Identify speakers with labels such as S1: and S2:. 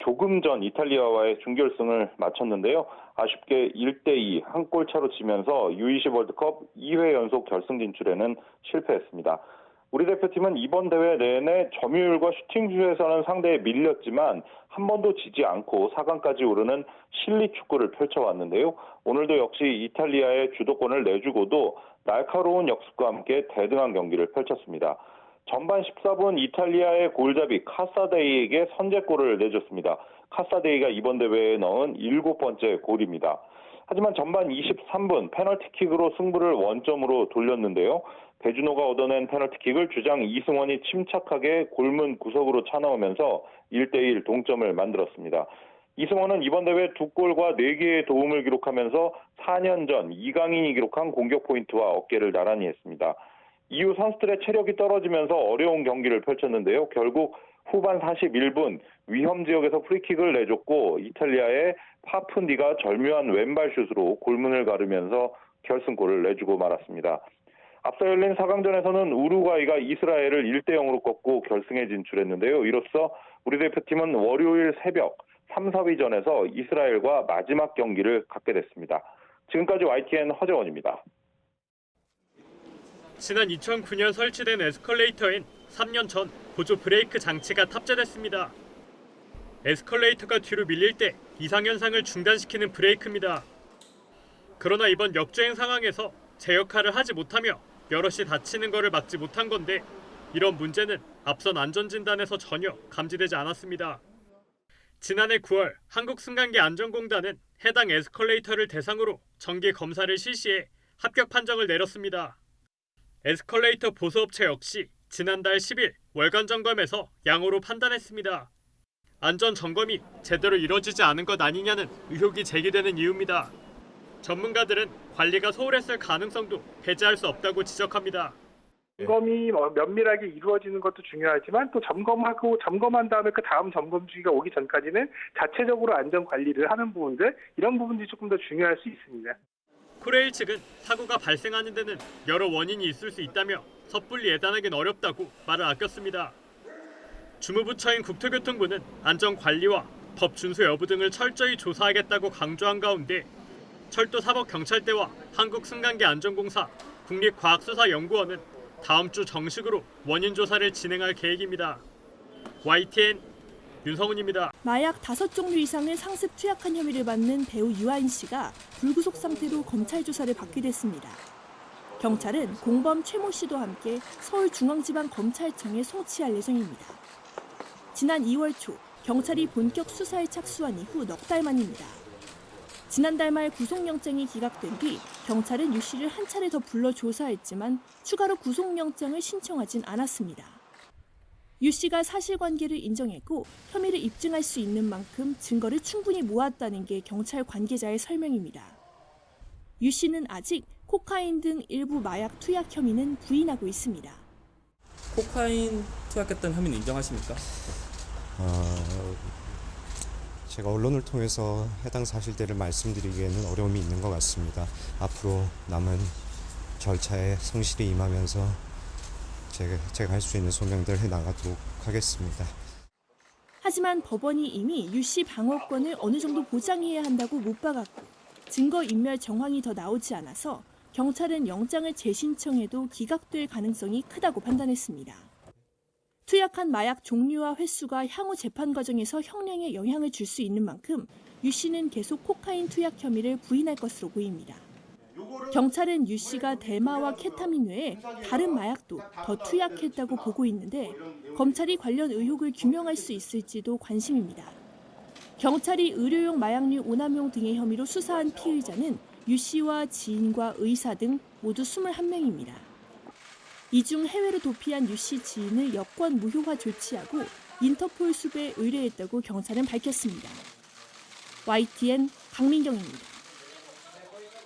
S1: 조금 전 이탈리아와의 준결승을 마쳤는데요. 아쉽게 1대2 한 골 차로 지면서 U20 월드컵 2회 연속 결승 진출에는 실패했습니다. 우리 대표팀은 이번 대회 내내 점유율과 슈팅슛에서는 상대에 밀렸지만 한 번도 지지 않고 4강까지 오르는 실리 축구를 펼쳐왔는데요. 오늘도 역시 이탈리아의 주도권을 내주고도 날카로운 역습과 함께 대등한 경기를 펼쳤습니다. 전반 14분 이탈리아의 골잡이 카사데이에게 선제골을 내줬습니다. 카사데이가 이번 대회에 넣은 7번째 골입니다. 하지만 전반 23분 페널티킥으로 승부를 원점으로 돌렸는데요. 배준호가 얻어낸 페널티킥을 주장 이승원이 침착하게 골문 구석으로 차넣으면서 1대1 동점을 만들었습니다. 이승원은 이번 대회 2골과 4개의 도움을 기록하면서 4년 전 이강인이 기록한 공격 포인트와 어깨를 나란히 했습니다. 이후 선수들의 체력이 떨어지면서 어려운 경기를 펼쳤는데요. 결국 후반 41분 위험 지역에서 프리킥을 내줬고 이탈리아의 파푼디가 절묘한 왼발 슛으로 골문을 가르면서 결승골을 내주고 말았습니다. 앞서 열린 4강전에서는 우루과이가 이스라엘을 1대0으로 꺾고 결승에 진출했는데요. 이로써 우리 대표팀은 월요일 새벽 3, 4위전에서 이스라엘과 마지막 경기를 갖게 됐습니다. 지금까지 YTN 허재원입니다.
S2: 지난 2009년 설치된 에스컬레이터엔 3년 전 보조 브레이크 장치가 탑재됐습니다. 에스컬레이터가 뒤로 밀릴 때 이상현상을 중단시키는 브레이크입니다. 그러나 이번 역주행 상황에서 제 역할을 하지 못하며 여럿이 다치는 것을 막지 못한 건데 이런 문제는 앞선 안전진단에서 전혀 감지되지 않았습니다. 지난해 9월 한국승강기안전공단은 해당 에스컬레이터를 대상으로 정기 검사를 실시해 합격 판정을 내렸습니다. 에스컬레이터 보수업체 역시 지난달 10일 월간 점검에서 양호로 판단했습니다. 안전 점검이 제대로 이뤄지지 않은 것 아니냐는 의혹이 제기되는 이유입니다. 전문가들은 관리가 소홀했을 가능성도 배제할 수 없다고 지적합니다.
S3: 점검이 면밀하게 이루어지는 것도 중요하지만 또 점검한 다음에 그 다음 점검 주기가 오기 전까지는 자체적으로 안전 관리를 하는 부분들, 이런 부분들이 조금 더 중요할 수 있습니다.
S2: 코레일 측은 사고가 발생하는 데는 여러 원인이 있을 수 있다며 섣불리 예단하기는 어렵다고 말을 아꼈습니다. 주무부처인 국토교통부는 안전관리와 법 준수 여부 등을 철저히 조사하겠다고 강조한 가운데 철도사법경찰대와 한국승강기안전공사, 국립과학수사연구원은 다음 주 정식으로 원인 조사를 진행할 계획입니다. YTN 윤성훈입니다.
S4: 마약 5종류 이상을 상습 투약한 혐의를 받는 배우 유아인 씨가 불구속 상태로 검찰 조사를 받게 됐습니다. 경찰은 공범 최모 씨도 함께 서울중앙지방검찰청에 송치할 예정입니다. 지난 2월 초 경찰이 본격 수사에 착수한 이후 넉 달 만입니다. 지난달 말 구속영장이 기각된 뒤 경찰은 유 씨를 한 차례 더 불러 조사했지만 추가로 구속영장을 신청하진 않았습니다. 유 씨가 사실관계를 인정했고 혐의를 입증할 수 있는 만큼 증거를 충분히 모았다는 게 경찰 관계자의 설명입니다. 유 씨는 아직 코카인 등 일부 마약 투약 혐의는 부인하고 있습니다.
S5: 코카인 투약했던 혐의는 인정하십니까?
S6: 제가 언론을 통해서 해당 사실들을 말씀드리기에는 어려움이 있는 것 같습니다. 앞으로 남은 절차에 성실히 임하면서 제가 할 수 있는 소명들을 해나가도록 하겠습니다.
S4: 하지만 법원이 이미 유 씨 방어권을 어느 정도 보장해야 한다고 못 박았고 증거인멸 정황이 더 나오지 않아서 경찰은 영장을 재신청해도 기각될 가능성이 크다고 판단했습니다. 투약한 마약 종류와 횟수가 향후 재판 과정에서 형량에 영향을 줄 수 있는 만큼 유 씨는 계속 코카인 투약 혐의를 부인할 것으로 보입니다. 경찰은 유 씨가 대마와 케타민 외에 다른 마약도 더 투약했다고 보고 있는데 검찰이 관련 의혹을 규명할 수 있을지도 관심입니다. 경찰이 의료용 마약류 오남용 등의 혐의로 수사한 피의자는 유 씨와 지인과 의사 등 모두 21명입니다. 이 중 해외로 도피한 유 씨 지인을 여권 무효화 조치하고 인터폴 수배에 의뢰했다고 경찰은 밝혔습니다. YTN 강민경입니다.